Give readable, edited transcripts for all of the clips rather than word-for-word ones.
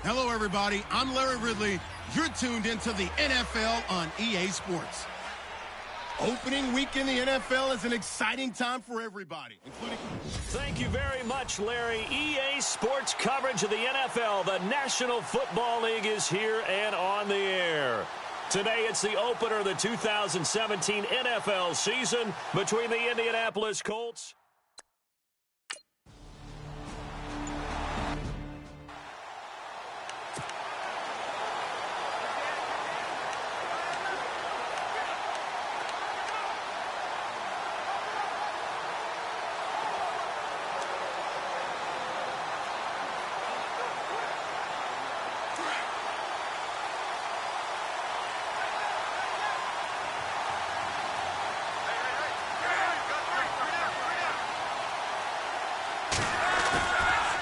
Hello, everybody. I'm Larry Ridley. You're tuned into the NFL on EA Sports. Opening week in the NFL is an exciting time for everybody, including... Thank you very much, Larry. EA Sports coverage of the NFL. The National Football League is here and on the air. Today, it's the opener of the 2017 NFL season between the Indianapolis Colts...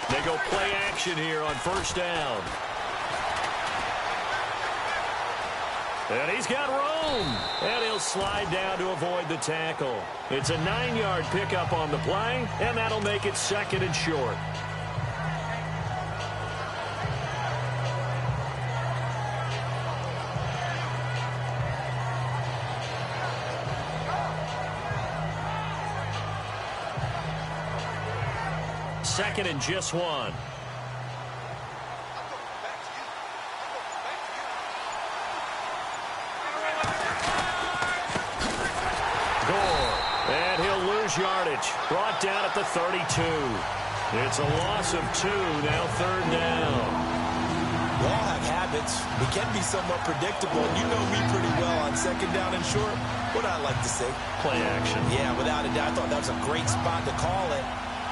They go play action here on first down. And he's got room. And he'll slide down to avoid the tackle. It's a 9-yard pickup on the play, and that'll make it second and short. Second and just one. Gore. And he'll lose yardage. Brought down at the 32. It's a loss of 2. Now third down. We all have habits. We can be somewhat predictable. And you know me pretty well on second down and short. What I like to say? Play action. Yeah, without a doubt. I thought that was a great spot to call it.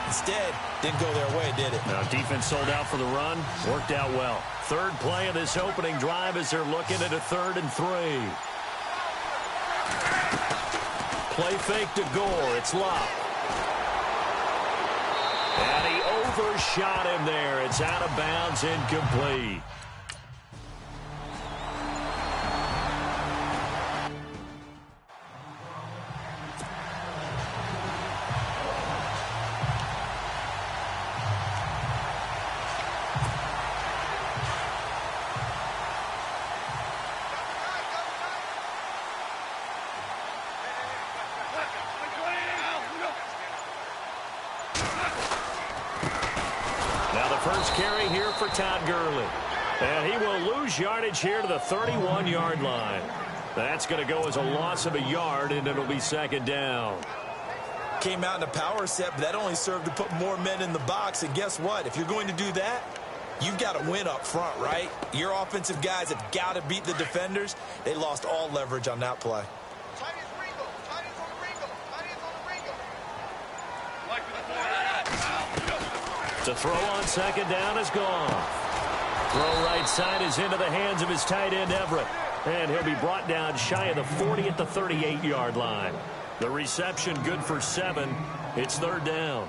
Instead, didn't go their way, did it? Now, defense sold out for the run. Worked out well. Third play of this opening drive as they're looking at a 3rd and 3. Play fake to Gore. It's Locke. And he overshot him there. It's out of bounds, incomplete. First carry here for Todd Gurley. And he will lose yardage here to the 31-yard line. That's going to go as a loss of a yard, and it'll be second down. Came out in a power set, but that only served to put more men in the box. And guess what? If you're going to do that, you've got to win up front, right? Your offensive guys have got to beat the defenders. They lost all leverage on that play. To throw on second down is gone. Throw right side is into the hands of his tight end, Everett. And he'll be brought down shy of the 40 at the 38-yard line. The reception good for 7. It's third down.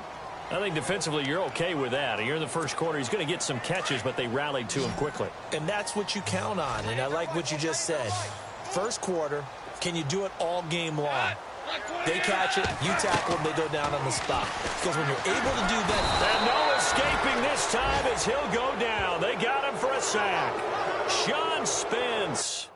I think defensively you're okay with that. You're in the first quarter. He's going to get some catches, but they rallied to him quickly. And that's what you count on, and I like what you just said. First quarter, can you do it all game long? They catch it, you tackle them, they go down on the spot. Because when you're able to do that... And no escaping this time as he'll go down. They got him for a sack. Sean Spence.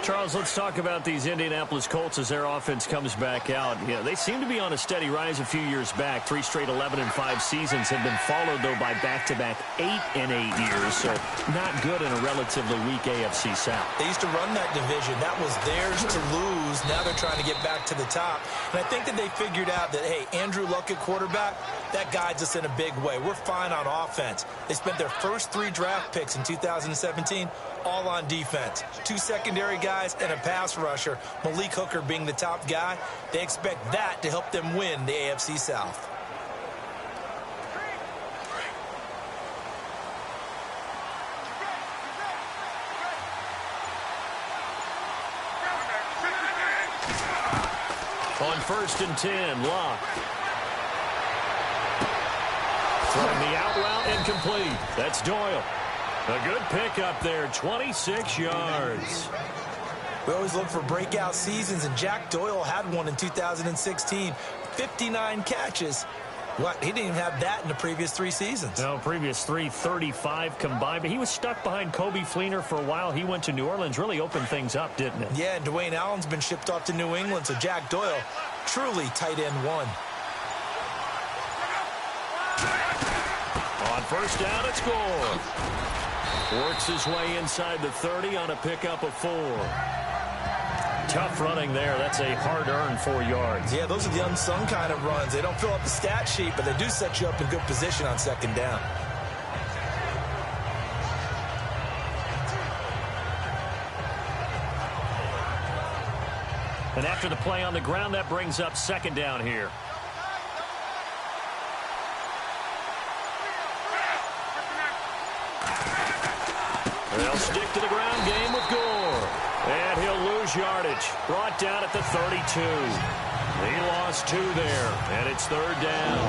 Charles, let's talk about these Indianapolis Colts as their offense comes back out. Yeah, they seem to be on a steady rise a few years back. 3 straight 11-5 seasons have been followed, though, by back-to-back 8-8 years. So not good in a relatively weak AFC South. They used to run that division. That was theirs to lose. Now they're trying to get back to the top. And I think that they figured out that, hey, Andrew Luck at quarterback, that guides us in a big way. We're fine on offense. They spent their first 3 draft picks in 2017 all on defense. 2 secondary guys and a pass rusher, Malik Hooker being the top guy. They expect that to help them win the AFC South. On 1st and 10, Locke. Throwing the out route incomplete. That's Doyle. A good pickup there, 26 yards. We always look for breakout seasons, and Jack Doyle had one in 2016. 59 catches. What? He didn't even have that in the previous 3 seasons. No, previous 3, 35 combined. But he was stuck behind Kobe Fleener for a while. He went to New Orleans, really opened things up, didn't it? Yeah, and Dwayne Allen's been shipped off to New England, so Jack Doyle, truly tight end 1. On first down, it's Gore. Works his way inside the 30 on a pickup of 4. Tough running there. That's a hard-earned 4 yards. Yeah, those are the unsung kind of runs. They don't fill up the stat sheet, but they do set you up in good position on second down. And after the play on the ground, that brings up second down here. They'll stick to the ground game with Gore. And he'll lose yardage. Brought down at the 32. He lost 2 there, and it's third down.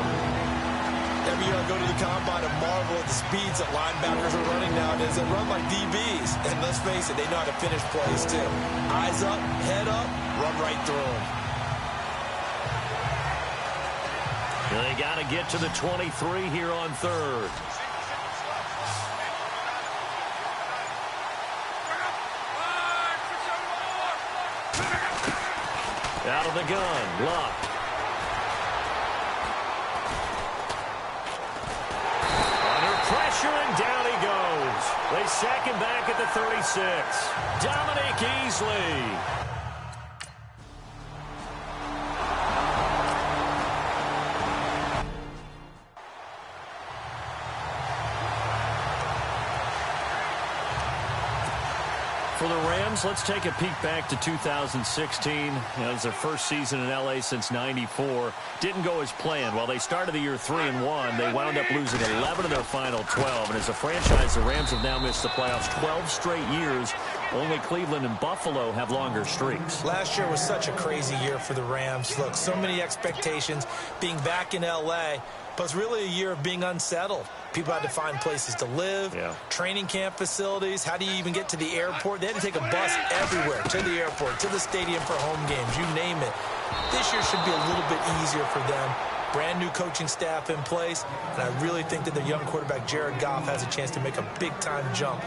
Every year I go to the combine and marvel at the speeds that linebackers are running nowadays. They run like DBs. And let's face it, they know how to finish plays too. Eyes up, head up, run right through them. They got to get to the 23 here on third. Out of the gun, Luck. Under pressure, and down he goes. They sack him back at the 36. Dominique Easley. For the Rams, let's take a peek back to 2016. It was their first season in L.A. since '94. Didn't go as planned. While they started the year 3-1, they wound up losing 11 of their final 12. And as a franchise, the Rams have now missed the playoffs 12 straight years. Only Cleveland and Buffalo have longer streaks. Last year was such a crazy year for the Rams. Look, so many expectations being back in L.A., but it's really a year of being unsettled. People had to find places to live, training camp facilities. How do you even get to the airport? They had to take a bus everywhere, to the airport, to the stadium for home games, you name it. This year should be a little bit easier for them. Brand new coaching staff in place, and I really think that the young quarterback, Jared Goff, has a chance to make a big-time jump.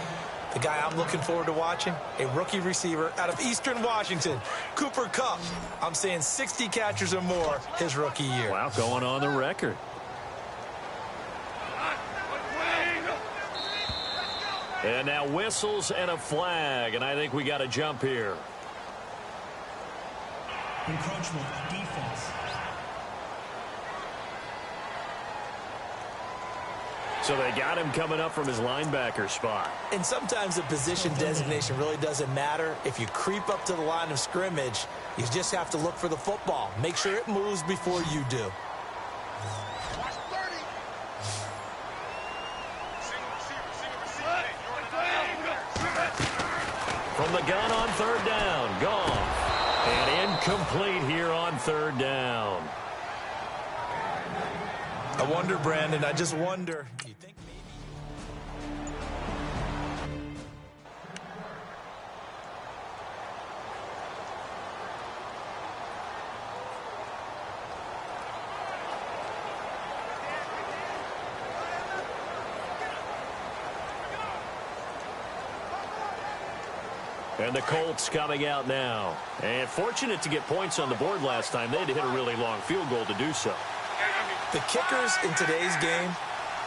The guy I'm looking forward to watching, a rookie receiver out of Eastern Washington, Cooper Kupp. I'm saying 60 catches or more his rookie year. Wow, going on the record. And now whistles and a flag, and I think we got a jump here. Encroachment defense. So they got him coming up from his linebacker spot. And sometimes the position designation really doesn't matter. If you creep up to the line of scrimmage, you just have to look for the football. Make sure it moves before you do. From the gun on third down, gone. And incomplete here on third down. I wonder, Brandon, I just wonder. You think And the Colts coming out now. And fortunate to get points on the board last time. They had to hit a really long field goal to do so. the kickers in today's game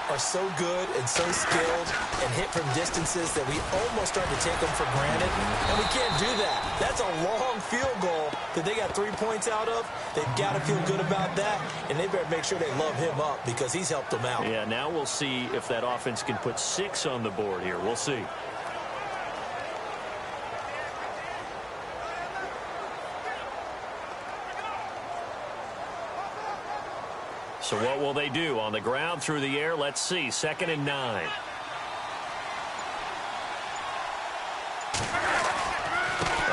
are so good and so skilled and hit from distances that we almost start to take them for granted, and we can't do that. That's a long field goal that they got 3 points out of. They've got to feel good about that, and they better make sure they love him up because he's helped them out. Yeah, now we'll see if that offense can put 6 on the board here. We'll see. So what will they do? On the ground, through the air, let's see. 2nd and 9.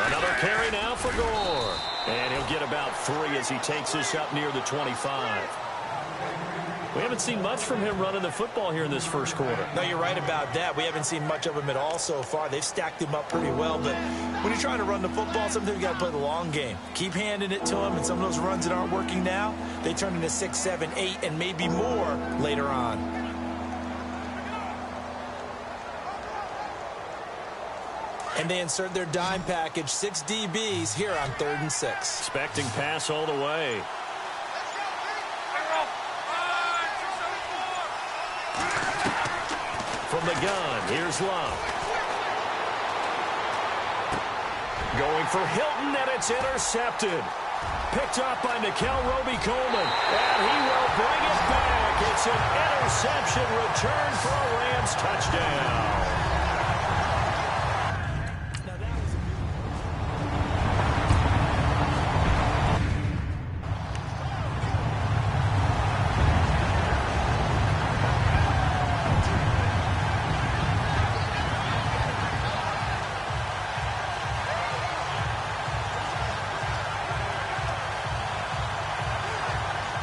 Another carry now for Gore. And he'll get about 3 as he takes this up near the 25. We haven't seen much from him running the football here in this first quarter. No, you're right about that. We haven't seen much of him at all so far. They've stacked him up pretty well, but when you're trying to run the football, sometimes you got to play the long game. Keep handing it to him, and some of those runs that aren't working now, they turn into 6, 7, 8, and maybe more later on. And they insert their dime package, 6 DBs here on 3rd and 6. Expecting pass all the way. From the gun, here's Love. Going for Hilton, and it's intercepted. Picked up by Nikel Roby-Coleman, and he will bring it back. It's an interception return for a Rams touchdown.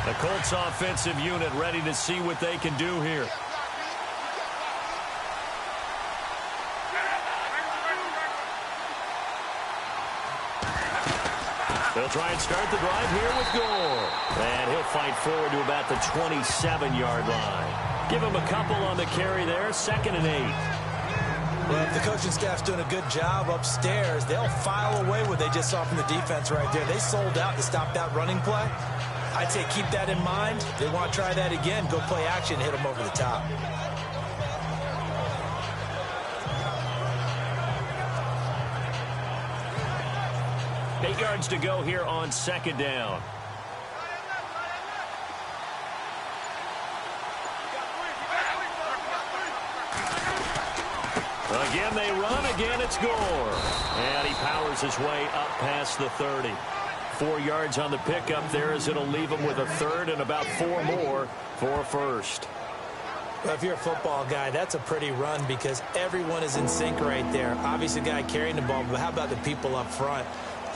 The Colts offensive unit ready to see what they can do here. They'll try and start the drive here with Gore. And he'll fight forward to about the 27-yard line. Give him a couple on the carry there, 2nd and 8. Well, if the coaching staff's doing a good job upstairs, they'll file away what they just saw from the defense right there. They sold out to stop that running play. I'd say keep that in mind. If they want to try that again, go play action, hit them over the top. Eight yards to go here on 2nd down. Again they run, again it's Gore. And he powers his way up past the 30. 4 yards on the pickup there as it'll leave him with a 3rd and about 4 more for a 1st. Well, if you're a football guy, that's a pretty run because everyone is in sync right there. Obviously, the guy carrying the ball, but how about the people up front?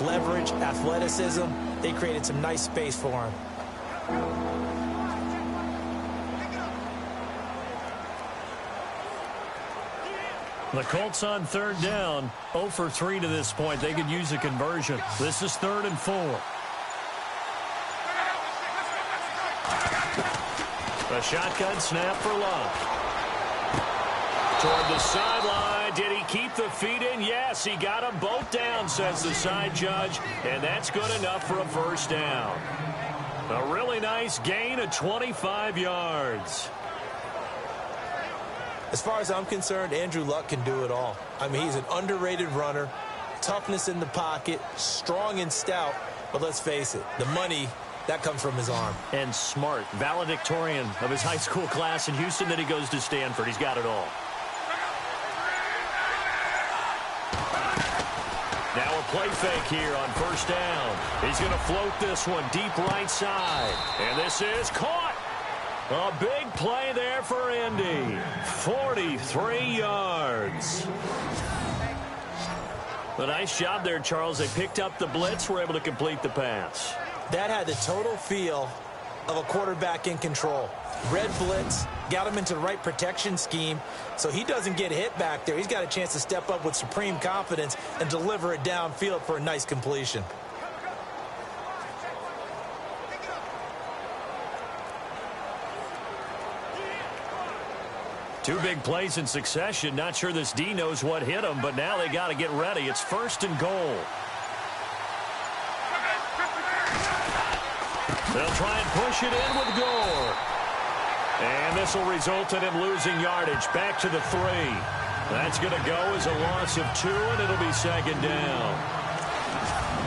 Leverage, athleticism, they created some nice space for him. The Colts on 3rd down, 0 for 3 to this point. They could use a conversion. This is 3rd and 4. A shotgun snap for Love. Toward the sideline. Did he keep the feet in? Yes, he got them both down, says the side judge. And that's good enough for a 1st down. A really nice gain of 25 yards. As far as I'm concerned, Andrew Luck can do it all. I mean, he's an underrated runner, toughness in the pocket, strong and stout, but let's face it, the money, that comes from his arm. And smart, valedictorian of his high school class in Houston, then he goes to Stanford. He's got it all. Now a play fake here on 1st down. He's going to float this one deep right side. And this is caught. A big play there for Indy. 43 yards. A nice job there, Charles. They picked up the blitz, were able to complete the pass. That had the total feel of a quarterback in control. Red blitz, got him into the right protection scheme, so he doesn't get hit back there. He's got a chance to step up with supreme confidence and deliver it downfield for a nice completion. Two big plays in succession. Not sure this D knows what hit him, but now they got to get ready. It's 1st and goal. They'll try and push it in with Gore. And this will result in him losing yardage. Back to the 3. That's going to go as a loss of 2, and it'll be 2nd down.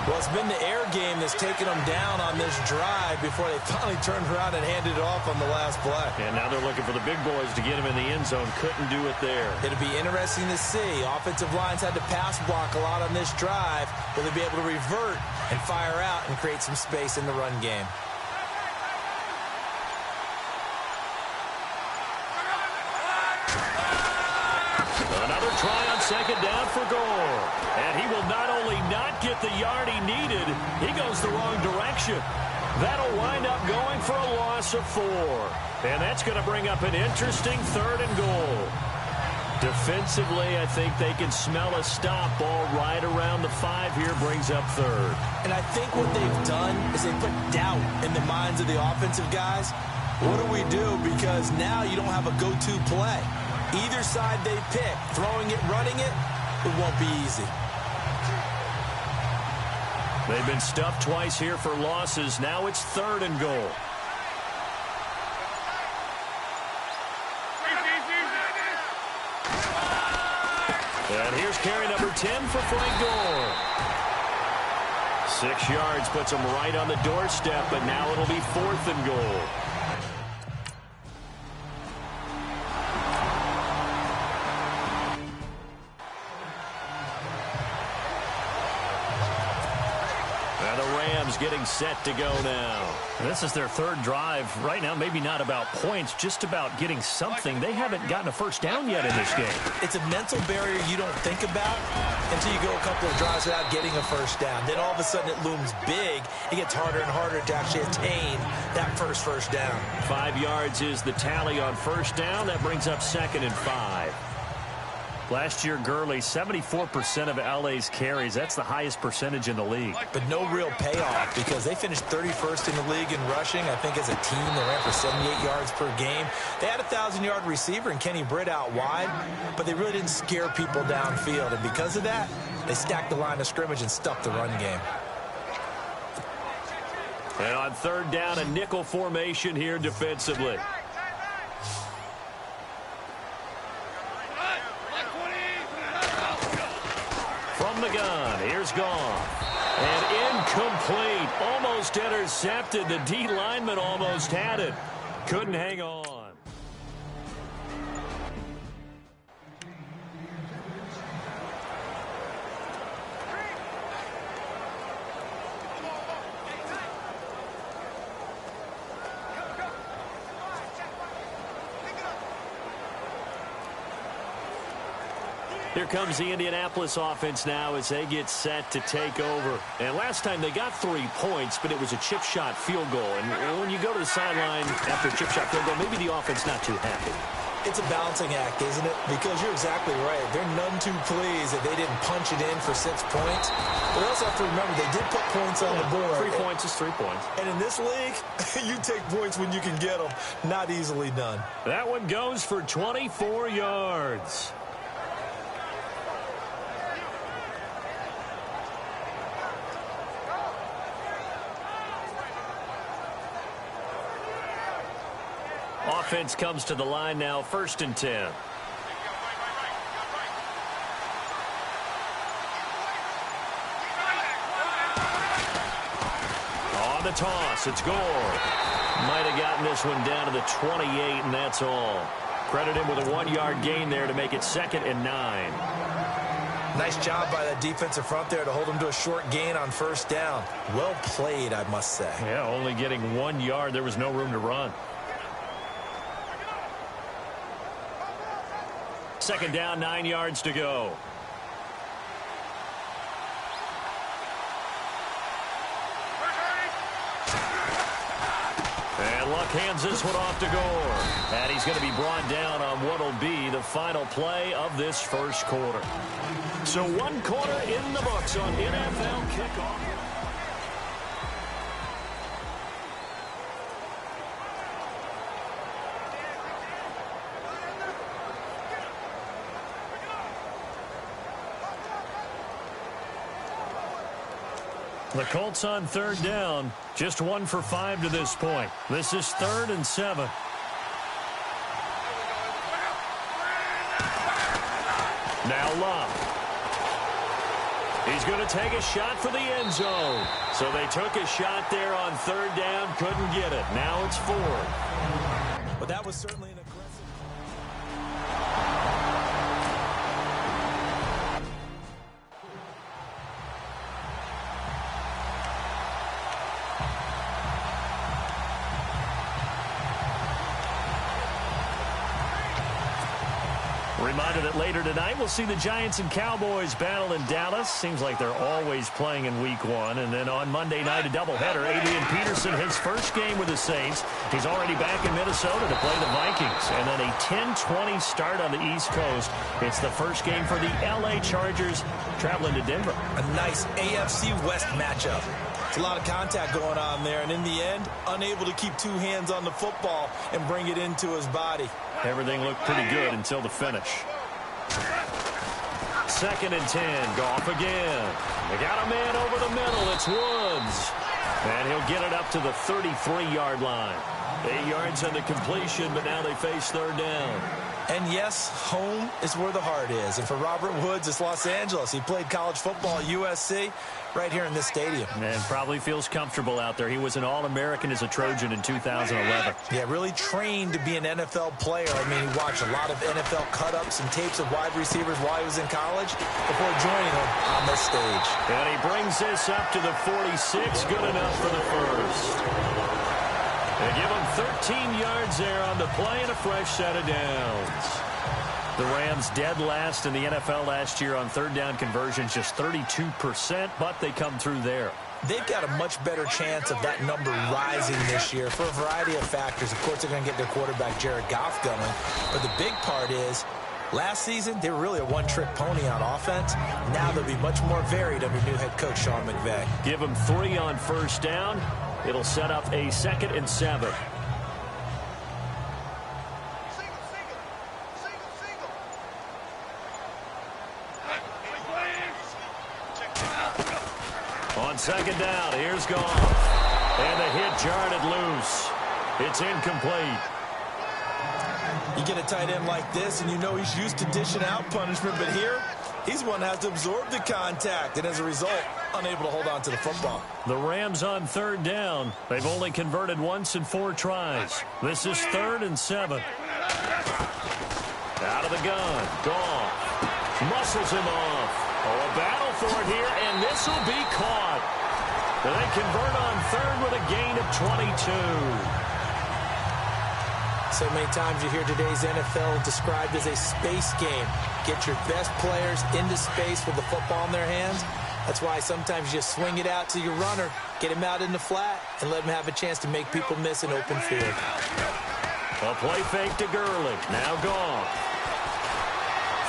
Well, it's been the air game that's taken them down on this drive before they finally turned around and handed it off on the last play. And now they're looking for the big boys to get him in the end zone. Couldn't do it there. It'll be interesting to see. Offensive lines had to pass block a lot on this drive. Will they be able to revert and fire out and create some space in the run game? Another try on 2nd down for Gore. And he will not only not get the yard he needed, he goes the wrong direction. That'll wind up going for a loss of 4. And that's going to bring up an interesting 3rd and goal. Defensively, I think they can smell a stop. Ball right around the 5 here, brings up 3rd. And I think what they've done is they put doubt in the minds of the offensive guys. What do we do? Because now you don't have a go-to play. Either side they pick, throwing it, running it, it won't be easy. They've been stuffed twice here for losses. Now it's 3rd and goal. And here's carry number 10 for Frank Gore. 6 yards puts him right on the doorstep, but now it'll be 4th and goal. Getting set to go now. This is their 3rd drive. Right now, maybe not about points, just about getting something. They haven't gotten a first down yet in this game. It's a mental barrier you don't think about until you go a couple of drives without getting a first down. Then all of a sudden it looms big. It gets harder and harder to actually attain that first down. 5 yards is the tally on first down. That brings up 2nd and 5. Last year, Gurley, 74% of LA's carries. That's the highest percentage in the league. But no real payoff because they finished 31st in the league in rushing. I think as a team, they ran for 78 yards per game. They had a 1,000-yard receiver in Kenny Britt out wide, but they really didn't scare people downfield. And because of that, they stacked the line of scrimmage and stuffed the run game. And on 3rd down, a nickel formation here defensively. From the gun, here's Goff. And incomplete. Almost intercepted. The D lineman almost had it. Couldn't hang on. Here comes the Indianapolis offense now as they get set to take over. And last time they got 3 points, but it was a chip shot field goal. And when you go to the sideline after a chip shot field goal, maybe the offense not too happy. It's a balancing act, isn't it? Because you're exactly right. They're none too pleased that they didn't punch it in for 6 points. But they also have to remember they did put points on the board. 3 points is 3 points. And in this league, you take points when you can get them. Not easily done. That one goes for 24 yards. Offense comes to the line now, 1st and 10. On the toss, it's Gore. Might have gotten this one down to the 28, and that's all. Credit him with a 1-yard gain there to make it 2nd and 9. Nice job by that defensive front there to hold him to a short gain on 1st down. Well played, I must say. Yeah, only getting 1 yard. There was no room to run. 2nd down, 9 yards to go. And Luck hands this one off to Gore. And he's going to be brought down on what will be the final play of this 1st quarter. So 1 quarter in the books on NFL kickoff. The Colts on 3rd down. Just 1 for 5 to this point. This is 3rd and 7. Now Love. He's going to take a shot for the end zone. So they took a shot there on 3rd down. Couldn't get it. Now it's 4th. But that was certainly an aggressive... Reminder that later tonight we'll see the Giants and Cowboys battle in Dallas. Seems like they're always playing in Week 1. And then on Monday night, a doubleheader. Adrian Peterson, his first game with the Saints. He's already back in Minnesota to play the Vikings. And then a 10-20 start on the East Coast. It's the first game for the L.A. Chargers traveling to Denver. A nice AFC West matchup. It's a lot of contact going on there, and in the end, unable to keep two hands on the football and bring it into his body. Everything looked pretty good until the finish. 2nd and 10. Goff again. They got a man over the middle. It's Woods. And he'll get it up to the 33-yard line. 8 yards on the completion, but now they face 3rd down. And yes, home is where the heart is. And for Robert Woods, it's Los Angeles. He played college football at USC right here in this stadium. And probably feels comfortable out there. He was an All-American as a Trojan in 2011. Yeah, really trained to be an NFL player. I mean, he watched a lot of NFL cut-ups and tapes of wide receivers while he was in college before joining them on this stage. And he brings this up to the 46. Good enough for the first. They give him 13 yards there on the play and a fresh set of downs. The Rams dead last in the NFL last year on 3rd down conversions, just 32%, but they come through there. They've got a much better chance of that number rising this year for a variety of factors. Of course, they're going to get their quarterback, Jared Goff, going. But the big part is, last season, they were really a one-trick pony on offense. Now they'll be much more varied under new head coach Sean McVay. Give them 3 on 1st down. It'll set up a 2nd and 7. On 2nd down, here's Goff. And the hit jarred loose. It's incomplete. You get a tight end like this, and you know he's used to dishing out punishment, but here, he's one that has to absorb the contact, and as a result, unable to hold on to the football. The Rams on 3rd down. They've only converted once in 4 tries. This is 3rd and 7. Out of the gun. Goff muscles him off. Oh, a battle for it here, and this will be caught. They convert on 3rd with a gain of 22. So many times you hear today's NFL described as a space game. Get your best players into space with the football in their hands. That's why sometimes you just swing it out to your runner, get him out in the flat, and let him have a chance to make people miss an open field. A play fake to Gurley. Now Goff.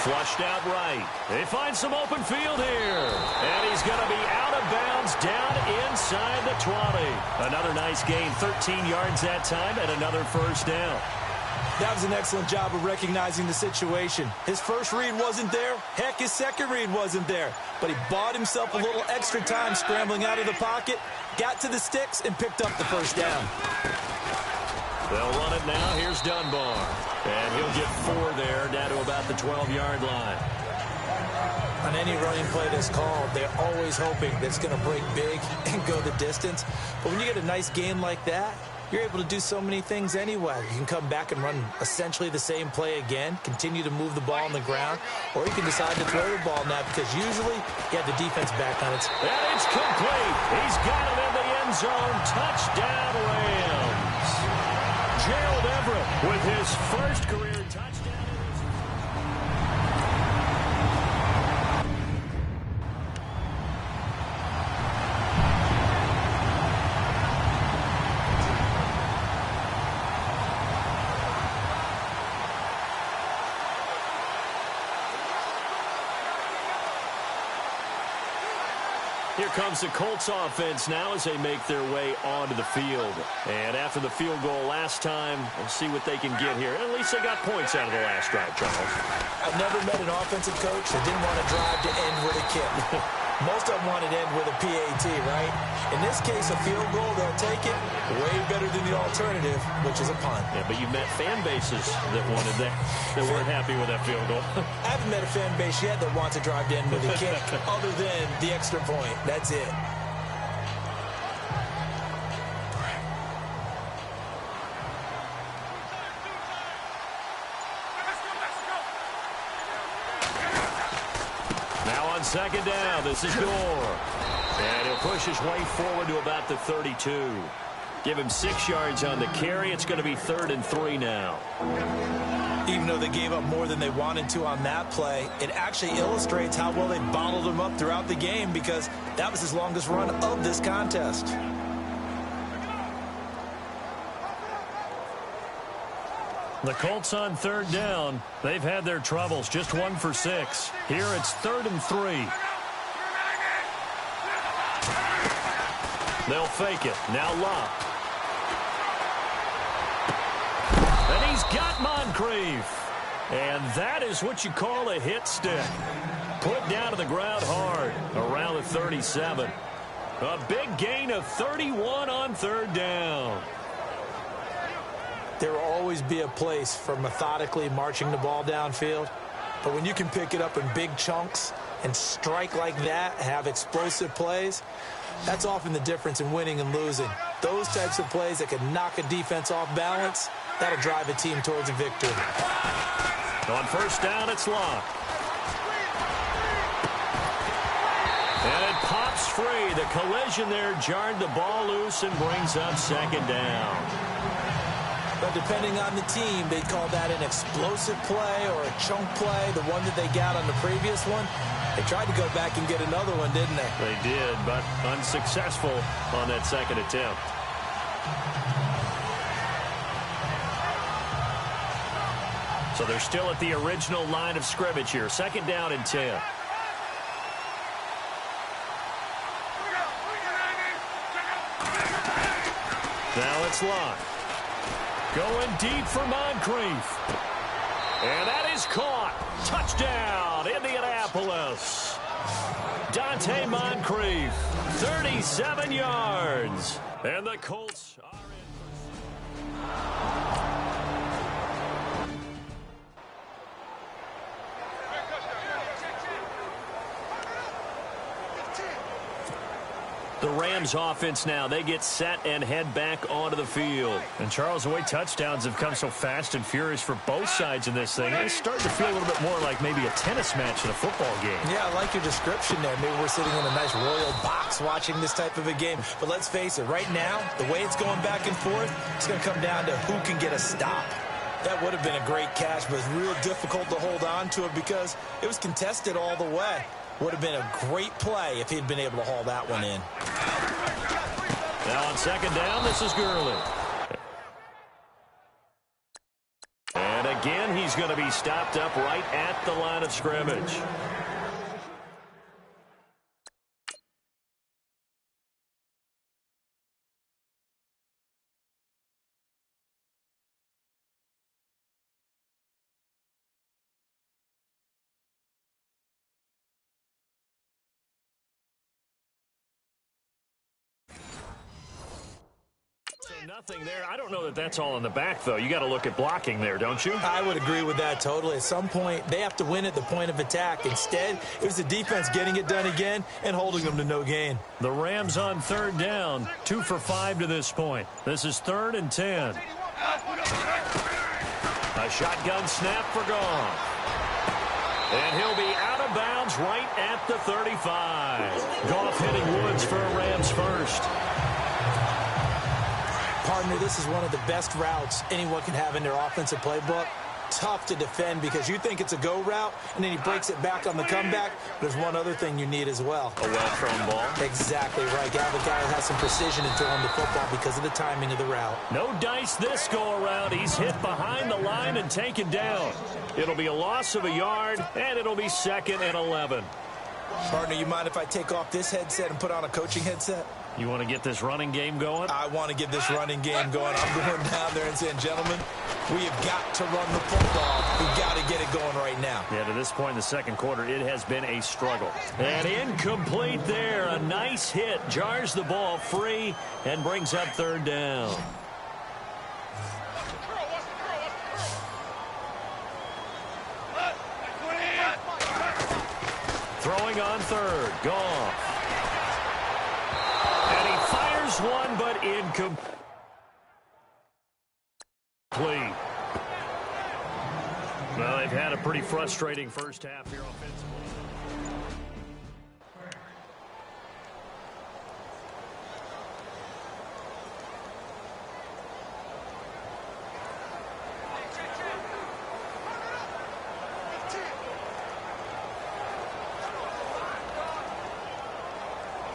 Flushed out right. They find some open field here. And he's going to be out of bounds down inside the 20. Another nice gain, 13 yards that time, and another 1st down. That was an excellent job of recognizing the situation. His first read wasn't there. Heck, his second read wasn't there. But he bought himself a little extra time scrambling out of the pocket, got to the sticks, and picked up the 1st down. They'll run it now. Here's Dunbar. And he'll get 4 there, down to about the 12-yard line. On any running play that's called, they're always hoping that it's going to break big and go the distance. But when you get a nice game like that, you're able to do so many things anyway. You can come back and run essentially the same play again, continue to move the ball on the ground, or you can decide to throw the ball now because usually you have the defense back on its. And it's complete. He's got it in the end zone. Touchdown, Rams. Gerald Everett with his first career touchdown. Here comes the Colts offense now as they make their way onto the field. And after the field goal last time, we'll see what they can get here. At least they got points out of the last drive, Charles. I've never met an offensive coach that didn't want to drive to end with a kick. Most of them wanted to end with a PAT, right? In this case, a field goal, they'll take it way better than the alternative, which is a punt. Yeah, but you've met fan bases that wanted that weren't happy with that field goal. I haven't met a fan base yet that wants to drive to end with a kick other than the extra point. That's it. On 2nd down, this is Gore. And he'll push his way forward to about the 32. Give him 6 yards on the carry. It's going to be 3rd and 3 now. Even though they gave up more than they wanted to on that play, it actually illustrates how well they bottled him up throughout the game, because that was his longest run of this contest. The Colts on 3rd down. They've had their troubles. Just 1 for 6. Here it's 3rd and 3. They'll fake it. Now Locke. And he's got Moncrief. And that is what you call a hit stick. Put down to the ground hard around the 37. A big gain of 31 on 3rd down. There will always be a place for methodically marching the ball downfield. But when you can pick it up in big chunks and strike like that, have explosive plays, that's often the difference in winning and losing. Those types of plays that can knock a defense off balance, that'll drive a team towards a victory. On 1st down, it's Locke. And it pops free. The collision there jarred the ball loose and brings up 2nd down. But depending on the team, they'd call that an explosive play or a chunk play, the one that they got on the previous one. They tried to go back and get another one, didn't they? They did, but unsuccessful on that 2nd attempt. So they're still at the original line of scrimmage here. 2nd down and 10. Now it's Locke. Going deep for Moncrief. And that is caught. Touchdown, Indianapolis. Dante Moncrief, 37 yards. And the Colts are in. The Rams offense now, they get set and head back onto the field. And Charles, the way touchdowns have come so fast and furious for both sides in this thing, it's starting to feel a little bit more like maybe a tennis match in a football game. Yeah, I like your description there. Maybe we're sitting in a nice royal box watching this type of a game. But let's face it, right now, the way it's going back and forth, it's going to come down to who can get a stop. That would have been a great catch, but it's real difficult to hold on to it because it was contested all the way. Would have been a great play if he'd been able to haul that one in. Now on 2nd down, this is Gurley. And again, he's going to be stopped up right at the line of scrimmage. Nothing there. I don't know that that's all in the back, though. You got to look at blocking there, don't you? I would agree with that totally. At some point, they have to win at the point of attack. Instead, it was the defense getting it done again and holding them to no gain. The Rams on 3rd down, 2 for 5 to this point. This is 3rd and 10. A shotgun snap for Goff. And he'll be out of bounds right at the 35. Goff hitting Woods for a Rams first. Partner, this is one of the best routes anyone can have in their offensive playbook. Tough to defend because you think it's a go route, and then he breaks it back on the comeback. There's one other thing you need as well. A well-thrown ball. Exactly right. You have a guy who has some precision in throwing the football because of the timing of the route. No dice this go-around. He's hit behind the line and taken down. It'll be a loss of a yard, and it'll be 2nd and 11. Partner, you mind if I take off this headset and put on a coaching headset? You want to get this running game going? I want to get this running game going. I'm going down there and saying, gentlemen, we have got to run the football. We've got to get it going right now. Yeah, to this point in the 2nd quarter, it has been a struggle. And incomplete there. A nice hit. Jars the ball free and brings up 3rd down. Throwing on 3rd. Goff. And he fires one, but incomplete. Well, they've had a pretty frustrating first half here offensively.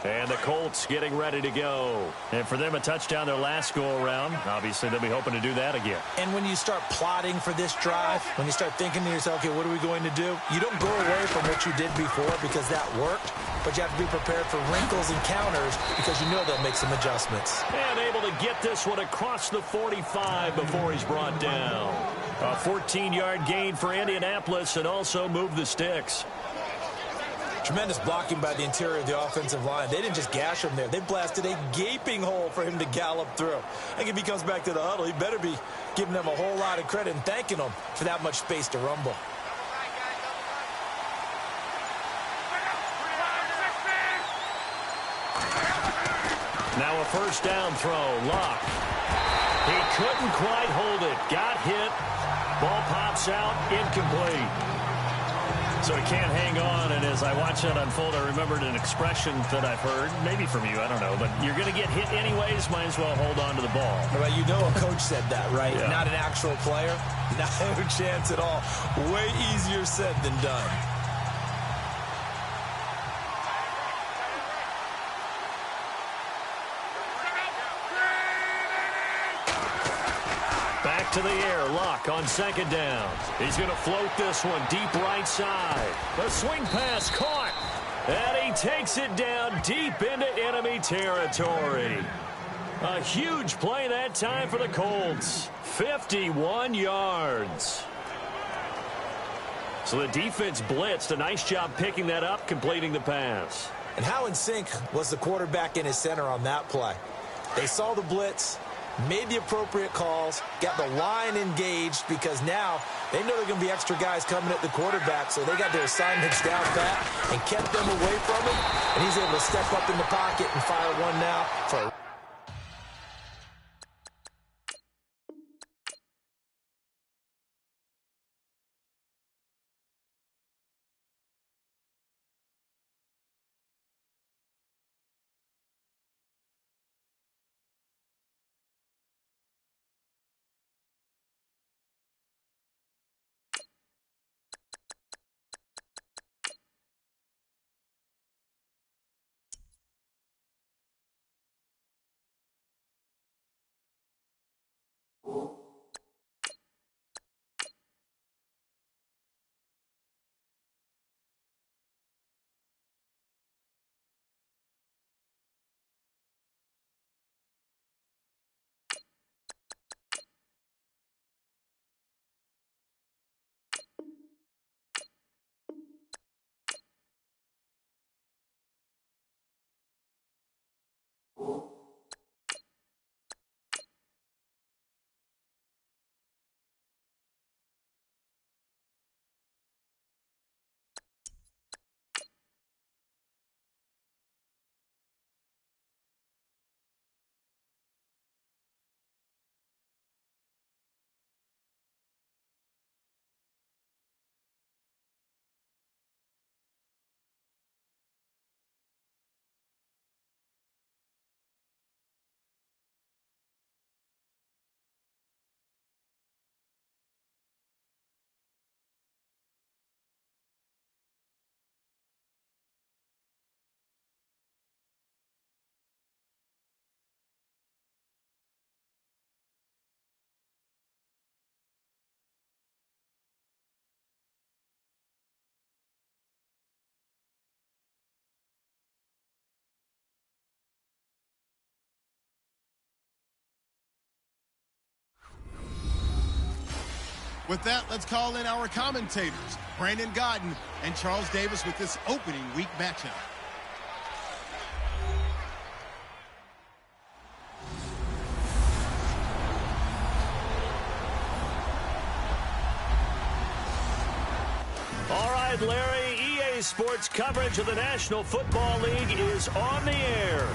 And the Colts getting ready to go. And for them, a touchdown their last go-around. Obviously, they'll be hoping to do that again. And when you start plotting for this drive, when you start thinking to yourself, okay, what are we going to do? You don't go away from what you did before because that worked, but you have to be prepared for wrinkles and counters because you know they'll make some adjustments. And able to get this one across the 45 before he's brought down. A 14-yard gain for Indianapolis and also move the sticks. Tremendous blocking by the interior of the offensive line. They didn't just gash him there. They blasted a gaping hole for him to gallop through. I think if he comes back to the huddle, he better be giving them a whole lot of credit and thanking them for that much space to rumble. Now a first down throw. Luck. He couldn't quite hold it. Got hit. Ball pops out. Incomplete. So he can't hang on, and as I watch that unfold, I remembered an expression that I've heard, maybe from you, I don't know, but you're going to get hit anyways, might as well hold on to the ball. Well, you know a coach said that, right? Yeah. Not an actual player. No chance at all. Way easier said than done. Back to the air. Luck on second down. He's going to float this one deep right side. The swing pass caught. And he takes it down deep into enemy territory. A huge play that time for the Colts. 51 yards. So the defense blitzed. A nice job picking that up, completing the pass. And how in sync was the quarterback in his center on that play? They saw the blitz, made the appropriate calls, got the line engaged because now they know there are going to be extra guys coming at the quarterback, so they got their assignments down pat and kept them away from him, and he's able to step up in the pocket and fire one now for With that, let's call in our commentators, Brandon Gaudin and Charles Davis, with this opening week matchup. All right, Larry, EA Sports coverage of the National Football League is on the air.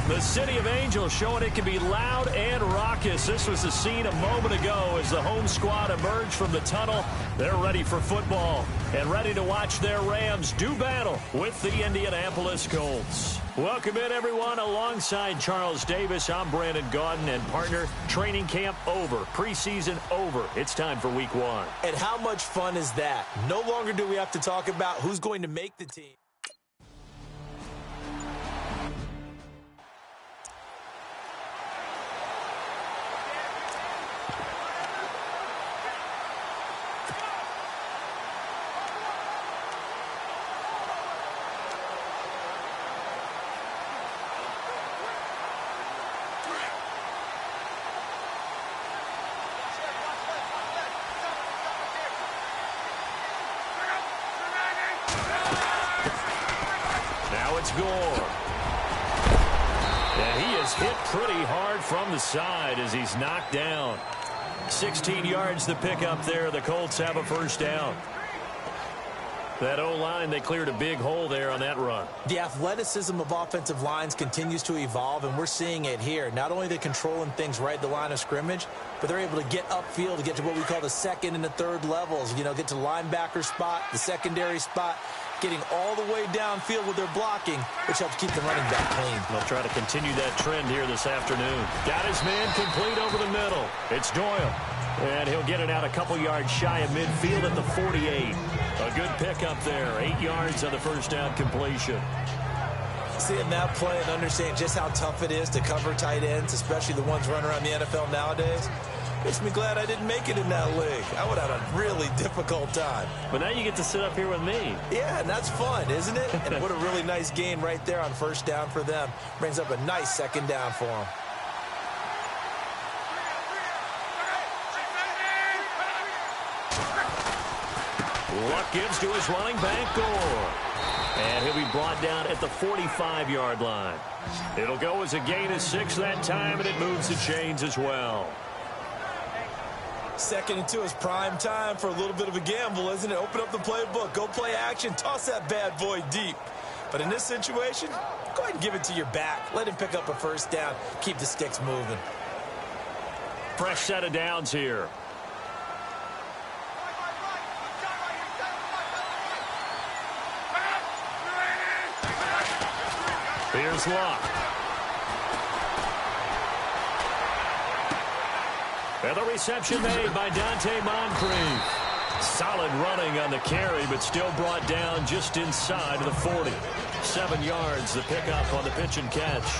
The City of Angels showing it can be loud and raucous. This was the scene a moment ago as the home squad emerged from the tunnel. They're ready for football and ready to watch their Rams do battle with the Indianapolis Colts. Welcome in, everyone. Alongside Charles Davis, I'm Brandon Gaudin, and partner, training camp over, preseason over. It's time for week one. And how much fun is that? No longer do we have to talk about who's going to make the team. Now it's Gore. And he is hit pretty hard from the side as he's knocked down. 16 yards to pick up there. The Colts have a first down. That O-line, they cleared a big hole there on that run. The athleticism of offensive lines continues to evolve, and we're seeing it here. Not only are they controlling things right at the line of scrimmage, but they're able to get upfield to get to what we call the second and the third levels. You know, get to the linebacker spot, the secondary spot, getting all the way downfield with their blocking, which helps keep the running back clean. They'll try to continue that trend here this afternoon. Got his man complete over the middle. It's Doyle. And he'll get it out a couple yards shy of midfield at the 48. A good pickup there. 8 yards on the first down completion. Seeing that play and understanding just how tough it is to cover tight ends, especially the ones running around the NFL nowadays, makes me glad I didn't make it in that league. I would have had a really difficult time. But now you get to sit up here with me. Yeah, and that's fun, isn't it? And what a really nice gain right there on first down for them. Brings up a nice second down for them. Luck gives to his running back, Gore. And he'll be brought down at the 45-yard line. It'll go as a gain of 6 that time, and it moves the chains as well. 2nd and 2 is prime time for a little bit of a gamble, isn't it? Open up the playbook, go play action, toss that bad boy deep. But in this situation, go ahead and give it to your back. Let him pick up a first down. Keep the sticks moving. Fresh set of downs here. Here's Luck. And the reception made by Dante Moncrief. Solid running on the carry, but still brought down just inside of the 40. 7 yards the pickup on the pitch and catch.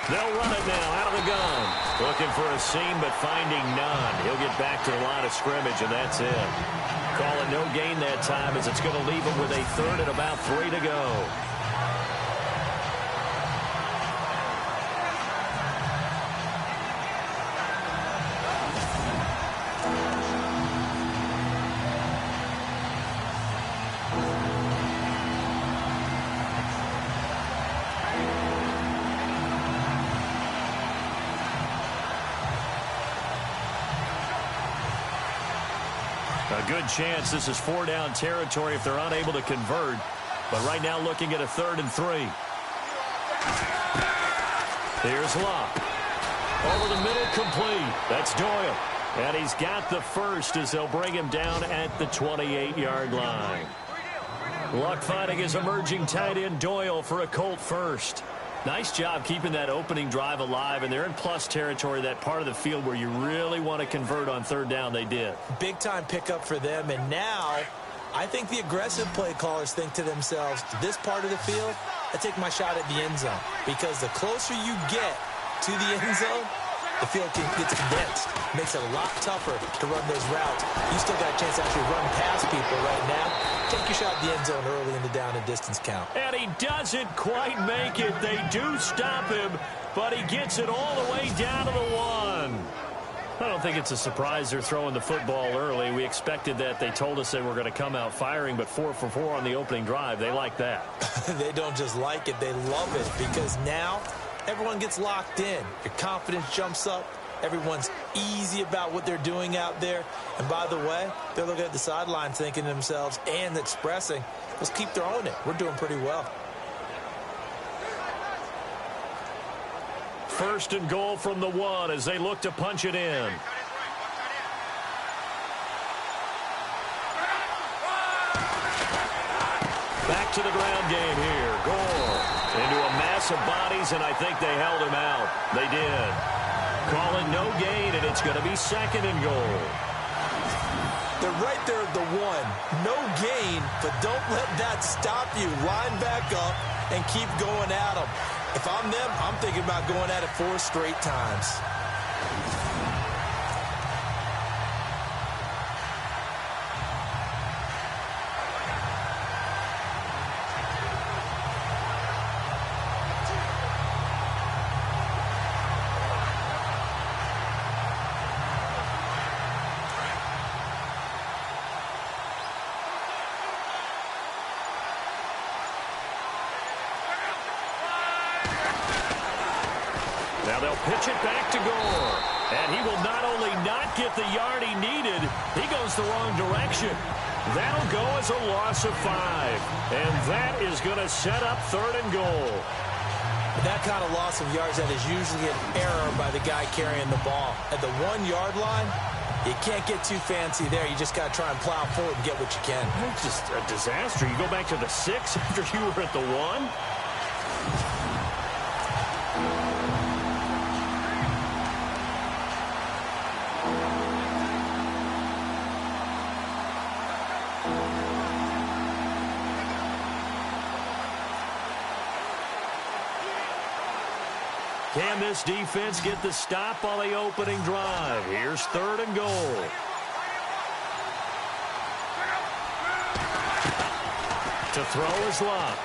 They'll run it now out of the gun. Looking for a seam, but finding none. He'll get back to the line of scrimmage, and that's it. Calling no gain that time as it's going to leave him with a third and about 3 to go. A good chance this is 4-down territory if they're unable to convert. But right now looking at a 3rd and 3. Here's Luck. Over the middle, complete. That's Doyle. And he's got the first as they'll bring him down at the 28-yard line. Luck finding his emerging tight end Doyle for a Colt first. Nice job keeping that opening drive alive, and they're in plus territory, that part of the field where you really want to convert on 3rd down. They did. Big-time pickup for them, and now I think the aggressive play callers think to themselves, this part of the field, I take my shot at the end zone, because the closer you get to the end zone, the field gets condensed. Makes it a lot tougher to run those routes. You still got a chance to actually run past people right now. Take your shot at the end zone early in the down and distance count. And he doesn't quite make it. They do stop him, but he gets it all the way down to the 1. I don't think it's a surprise they're throwing the football early. We expected that. They told us they were going to come out firing, but 4 for 4 on the opening drive. They like that. They don't just like it. They love it, because now everyone gets locked in. Your confidence jumps up. Everyone's easy about what they're doing out there. And by the way, they're looking at the sideline thinking to themselves and expressing, let's keep throwing it. We're doing pretty well. 1st and goal from the 1 as they look to punch it in. Back to the ground game here. Gore into a mass of bodies, and I think they held him out. They did. Calling no gain, and it's going to be 2nd and goal. They're right there at the 1. No gain, but don't let that stop you. Line back up and keep going at them. If I'm them, I'm thinking about going at it 4 straight times. Now they'll pitch it back to Gore. And he will not only not get the yard he needed, he goes the wrong direction. That'll go as a loss of 5. And that is going to set up 3rd and goal. That kind of loss of yards, that is usually an error by the guy carrying the ball. At the 1-yard line, you can't get too fancy there. You just got to try and plow forward and get what you can. It's just a disaster. You go back to the 6 after you were at the 1. Can this defense get the stop on the opening drive? Here's 3rd and goal. To throw is Luck.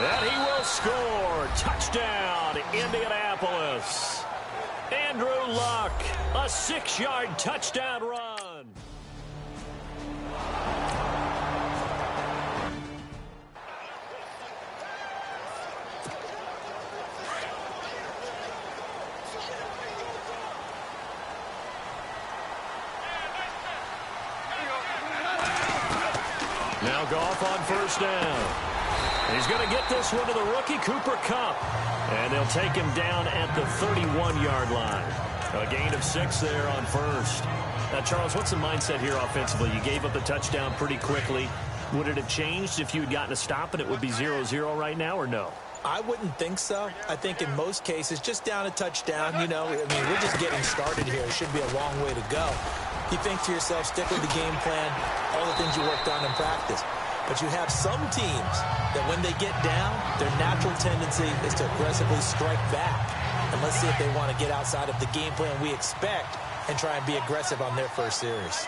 And he will score. Touchdown, Indianapolis. Andrew Luck, a 6-yard touchdown run. Now Goff on 1st down. He's going to get this one to the rookie, Cooper Kupp. And they'll take him down at the 31-yard line. A gain of 6 there on 1st. Now, Charles, what's the mindset here offensively? You gave up the touchdown pretty quickly. Would it have changed if you had gotten a stop and it would be 0-0 right now, or no? I wouldn't think so. I think in most cases, just down a touchdown, I mean, we're just getting started here. It should be a long way to go. You think to yourself, stick with the game plan, all the things you worked on in practice. But you have some teams that when they get down, their natural tendency is to aggressively strike back. And let's see if they want to get outside of the game plan we expect and try and be aggressive on their first series.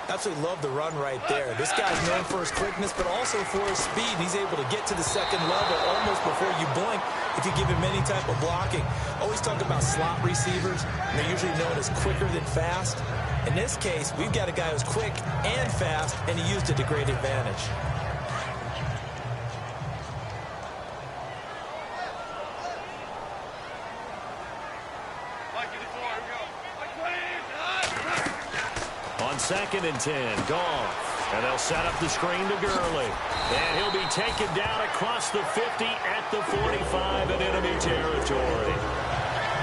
Absolutely love the run right there. This guy's known for his quickness, but also for his speed. He's able to get to the 2nd level almost before you blink if you give him any type of blocking. Always talk about slot receivers, and they're usually known as quicker than fast. In this case, we've got a guy who's quick and fast, and he used it to great advantage. On 2nd and 10, Goff. And they'll set up the screen to Gurley. And he'll be taken down across the 50 at the 45 in enemy territory.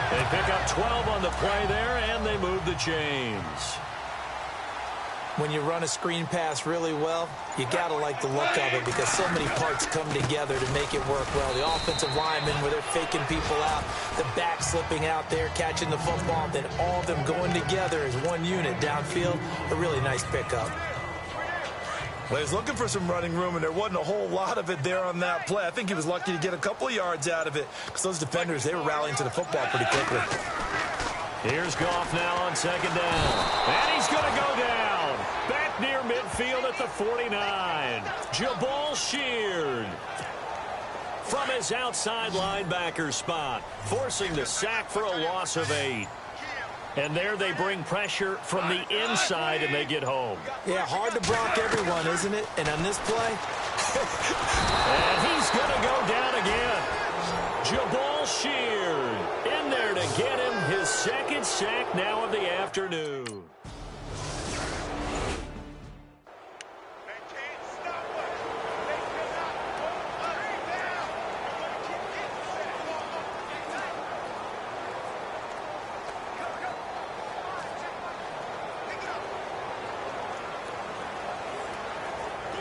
They pick up 12 on the play there, and they move the chains. When you run a screen pass really well, you got to like the look of it because so many parts come together to make it work well. The offensive linemen where they're faking people out, the back slipping out there, catching the football, then all of them going together as one unit downfield. A really nice pickup. Well, he was looking for some running room, and there wasn't a whole lot of it there on that play. I think he was lucky to get a couple of yards out of it because those defenders, they were rallying to the football pretty quickly. Here's Goff now on 2nd down. And he's going to go down. Back near midfield at the 49. Jabal Sheard from his outside linebacker spot, forcing the sack for a loss of 8. And there they bring pressure from the inside, and they get home. Yeah, hard to block everyone, isn't it? And on this play... and he's going to go down again. Jabal Sheard in there to get him his 2nd sack now of the afternoon.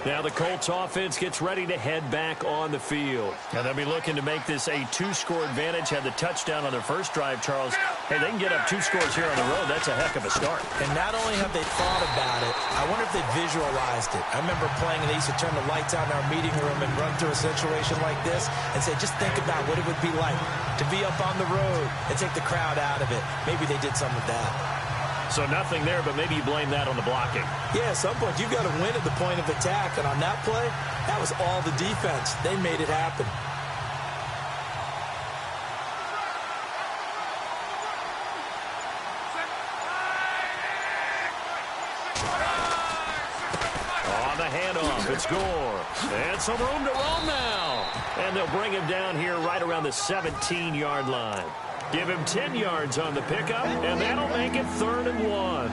Now the Colts offense gets ready to head back on the field. And they'll be looking to make this a 2-score advantage. Had the touchdown on their first drive, Charles. Hey, they can get up 2 scores here on the road. That's a heck of a start. And not only have they thought about it, I wonder if they visualized it. I remember playing, and they used to turn the lights out in our meeting room and run through a situation like this and say, just think about what it would be like to be up on the road and take the crowd out of it. Maybe they did some of that. So nothing there, but maybe you blame that on the blocking. Yeah, at some point, you've got to win at the point of attack. And on that play, that was all the defense. They made it happen. On the handoff, it's Gore. And some room to roam now. And they'll bring him down here right around the 17-yard line. Give him 10 yards on the pickup, and that'll make it 3rd and 1.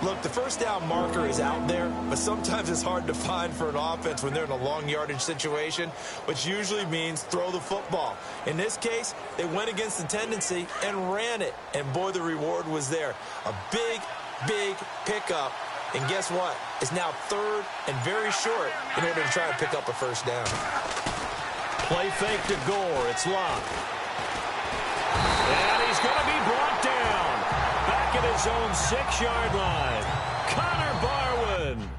Look, the first down marker is out there, but sometimes it's hard to find for an offense when they're in a long yardage situation, which usually means throw the football. In this case, they went against the tendency and ran it, and boy, the reward was there. A big, big pickup, and guess what? It's now 3rd and very short in order to try and pick up a first down. Play fake to Gore. It's Locke. And he's going to be brought down. Back at his own 6-yard line. Connor Barwin.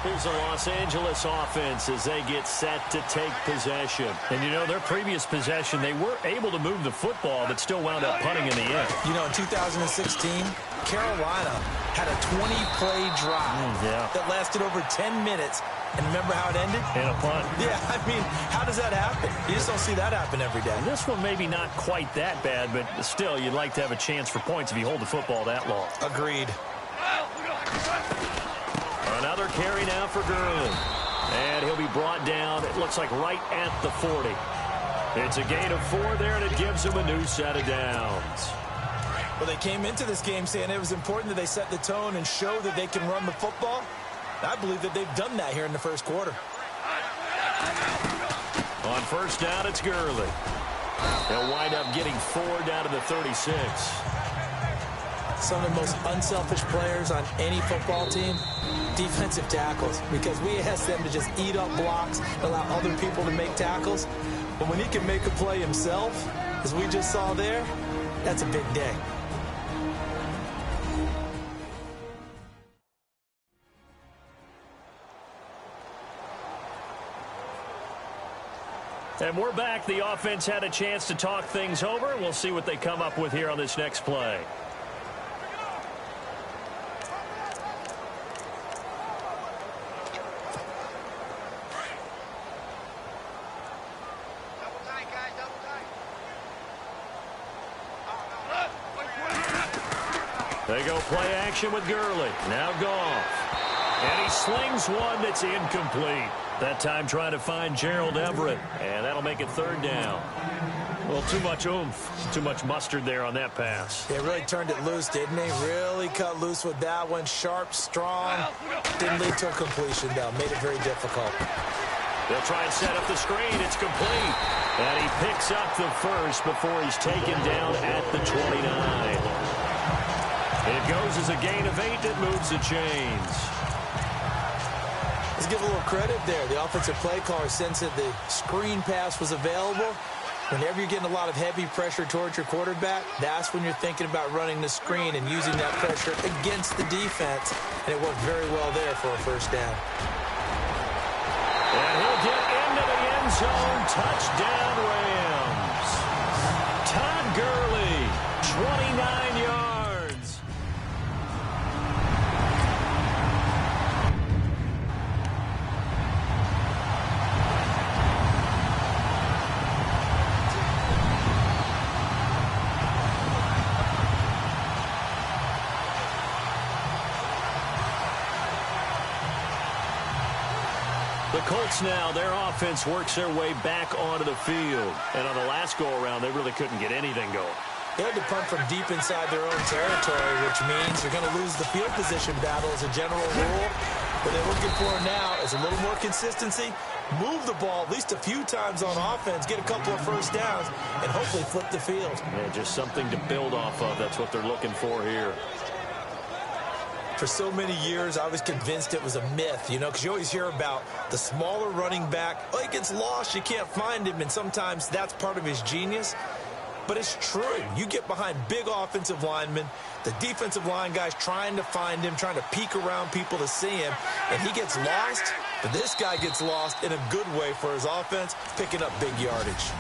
Here's the Los Angeles offense as they get set to take possession. And, you know, their previous possession, they were able to move the football, but still wound up punting in the end. You know, in 2016, Carolina had a 20-play drive that lasted over 10 minutes. And remember how it ended? In a punt. Yeah, I mean, how does that happen? You just don't see that happen every day. And this one maybe not quite that bad, but still, you'd like to have a chance for points if you hold the football that long. Agreed. Another carry now for Gurley. And he'll be brought down, it looks like right at the 40. It's a gain of 4 there, and it gives him a new set of downs. Well, they came into this game saying it was important that they set the tone and show that they can run the football. I believe that they've done that here in the first quarter. On first down, it's Gurley. They'll wind up getting 4 down to the 36. Some of the most unselfish players on any football team, defensive tackles, because we ask them to just eat up blocks, allow other people to make tackles. But when he can make a play himself, as we just saw there, that's a big day. And we're back. The offense had a chance to talk things over. We'll see what they come up with here on this next play. They go play action with Gurley. Now Goff. And he slings one that's incomplete. That time trying to find Gerald Everett. And that'll make it 3rd down. Well, too much oomph. Too much mustard there on that pass. They really turned it loose, didn't they? Really cut loose with that one. Sharp, strong. Didn't lead to a completion, though. Made it very difficult. They'll try and set up the screen. It's complete. And he picks up the first before he's taken down at the 29. It goes as a gain of 8 that moves the chains. Let's give a little credit there. The offensive play caller sensed that the screen pass was available. Whenever you're getting a lot of heavy pressure towards your quarterback, that's when you're thinking about running the screen and using that pressure against the defense. And it worked very well there for a first down. And he'll get into the end zone. Touchdown, Rams. Todd Gurley, 29 yards. The Colts now, their offense works their way back onto the field. And on the last go-around, they really couldn't get anything going. They had to punt from deep inside their own territory, which means you're going to lose the field position battle as a general rule. What they're looking for now is a little more consistency, move the ball at least a few times on offense, get a couple of first downs, and hopefully flip the field. Yeah, just something to build off of. That's what they're looking for here. For so many years, I was convinced it was a myth, you know, because you always hear about the smaller running back. Oh, he gets lost, you can't find him, and sometimes that's part of his genius. But it's true. You get behind big offensive linemen, the defensive line guys trying to find him, trying to peek around people to see him, and he gets lost. But this guy gets lost in a good way for his offense, picking up big yardage.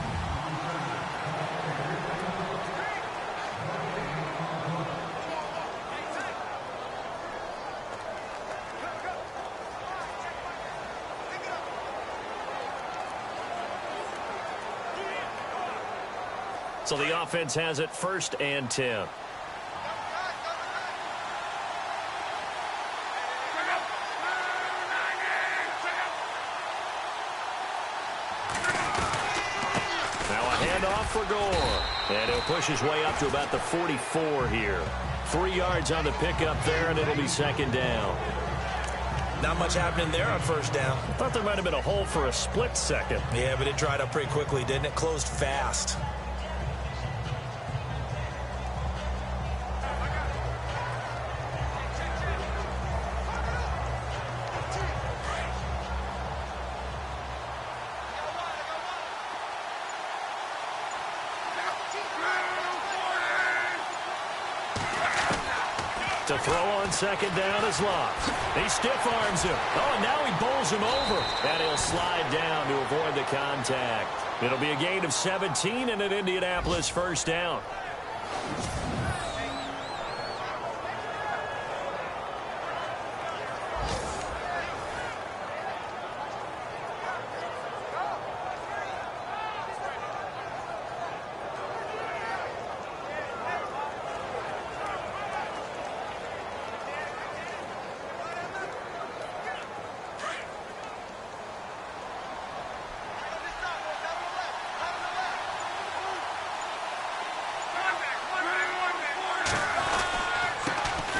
So the offense has it 1st and 10. off for Gore. And he'll push his way up to about the 44 here. 3 yards on the pickup there, and it'll be second down. Not much happening there on first down. I thought there might have been a hole for a split second. Yeah, but it dried up pretty quickly, didn't it? Closed fast. To throw on second down is Locke. He stiff-arms him. Oh, and now he bowls him over. And he'll slide down to avoid the contact. It'll be a gain of 17 and an Indianapolis first down.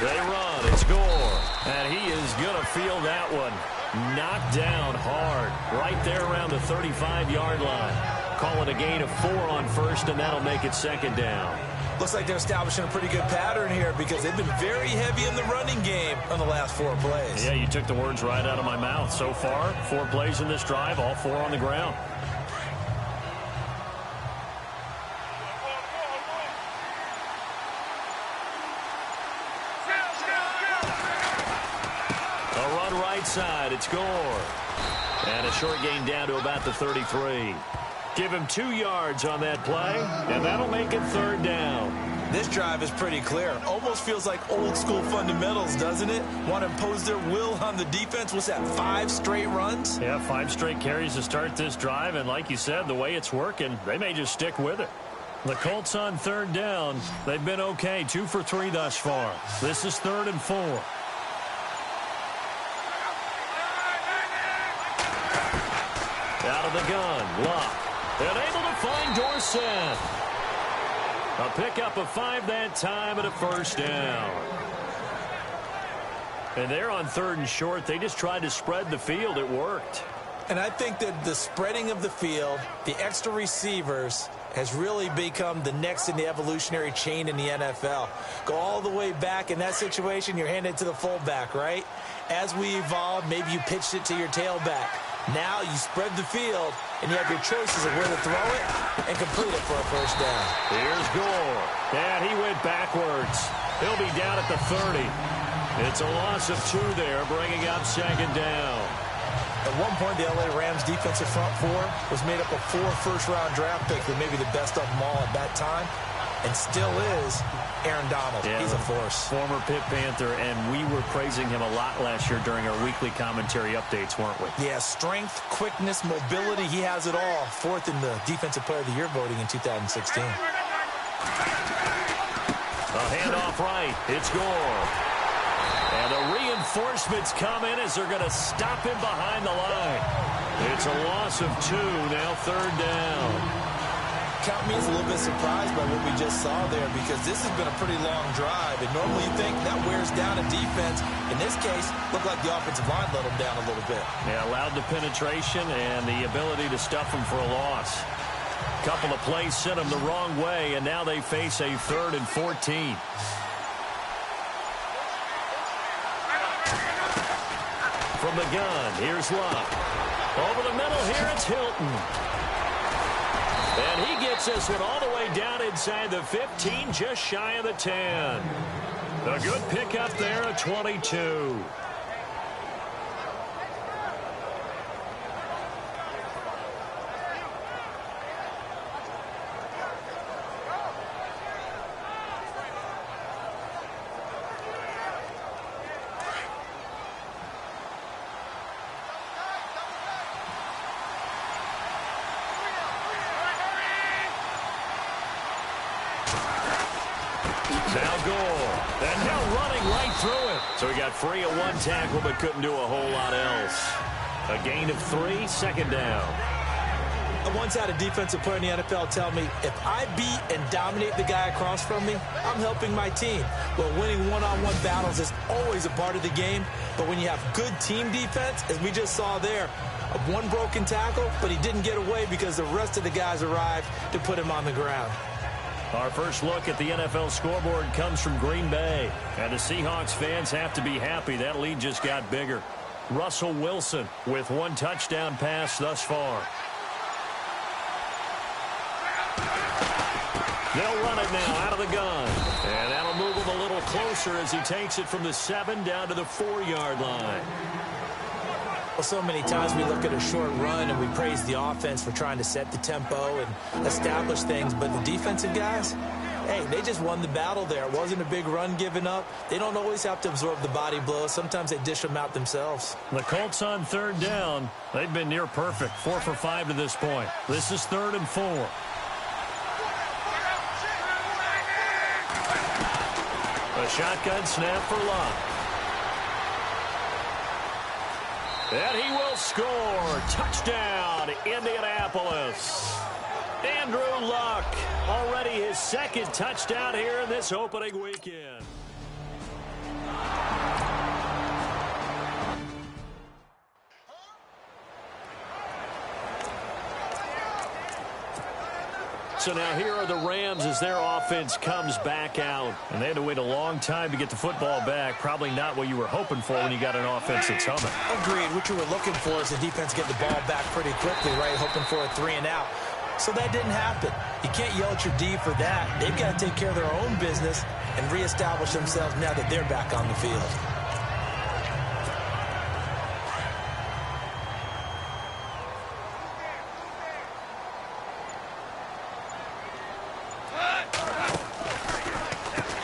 They run. It's Gore. And he is going to feel that one. Knocked down hard. Right there around the 35-yard line. Call it a gain of 4 on first, and that'll make it second down. Looks like they're establishing a pretty good pattern here because they've been very heavy in the running game on the last 4 plays. Yeah, you took the words right out of my mouth. So far, 4 plays in this drive, all 4 on the ground. Side, it's Gore. And a short gain down to about the 33. Give him 2 yards on that play, and that'll make it third down. This drive is pretty clear. Almost feels like old school fundamentals, doesn't it? Want to impose their will on the defense. What's that, 5 straight runs? Yeah, 5 straight carries to start this drive, and like you said, the way it's working, they may just stick with it. The Colts on third down. They've been okay, 2 for 3 thus far. This is 3rd and 4. Out of the gun, Locke. And able to find Dorsett. A pickup of 5 that time and a first down. And they're on 3rd and short. They just tried to spread the field. It worked. And I think that the spreading of the field, the extra receivers, has really become the next in the evolutionary chain in the NFL. Go all the way back in that situation, you're handed to the fullback, right? As we evolved, maybe you pitched it to your tailback. Now you spread the field, and you have your choices of where to throw it and complete it for a first down. Here's Gore. And he went backwards. He'll be down at the 30. It's a loss of 2 there, bringing up second down. At one point, the LA Rams defensive front 4 was made up of 4 first-round draft picks, with maybe the best of them all at that time, and still is Aaron Donald. Yeah, he's a force. Former Pitt Panther, and we were praising him a lot last year during our weekly commentary updates, weren't we? Yeah, strength, quickness, mobility, he has it all. 4th in the Defensive Player of the Year voting in 2016. A handoff right. It's Gore. And the reinforcements come in as they're going to stop him behind the line. It's a loss of 2, now 3rd down. Count me as a little bit surprised by what we just saw there, because this has been a pretty long drive, and normally you think that wears down a defense. In this case, looked like the offensive line let them down a little bit. Yeah, allowed the penetration and the ability to stuff them for a loss. Couple of plays sent them the wrong way, and now they face a 3rd and 14. From the gun, here's Locke. Over the middle here, it's Hilton. And he gets this one all the way down inside the 15, just shy of the 10. A good pickup there at 22. Now Gore. And now running right through it. So he got free of 1 tackle but couldn't do a whole lot else. A gain of 3, second down. I once had a defensive player in the NFL tell me, if I beat and dominate the guy across from me, I'm helping my team. Well, winning one-on-one battles is always a part of the game, but when you have good team defense, as we just saw there, one broken tackle, but he didn't get away because the rest of the guys arrived to put him on the ground. Our first look at the NFL scoreboard comes from Green Bay, and the Seahawks fans have to be happy. That lead just got bigger. Russell Wilson with one touchdown pass thus far. They'll run it now out of the gun, and that'll move him a little closer as he takes it from the 7 down to the 4-yard line. Well, so many times we look at a short run and we praise the offense for trying to set the tempo and establish things, but the defensive guys, hey, they just won the battle there. It wasn't a big run given up. They don't always have to absorb the body blows. Sometimes they dish them out themselves. The Colts on 3rd down. They've been near perfect, 4 for 5 to this point. This is 3rd and 4. A shotgun snap for Luck. And he will score. Touchdown, Indianapolis. Andrew Luck, already his 2nd touchdown here in this opening weekend. So now here are the Rams as their offense comes back out. And they had to wait a long time to get the football back. Probably not what you were hoping for when you got an offense that's humming. Agreed. What you were looking for is the defense get the ball back pretty quickly, right? Hoping for a 3 and out. So that didn't happen. You can't yell at your D for that. They've got to take care of their own business and reestablish themselves now that they're back on the field.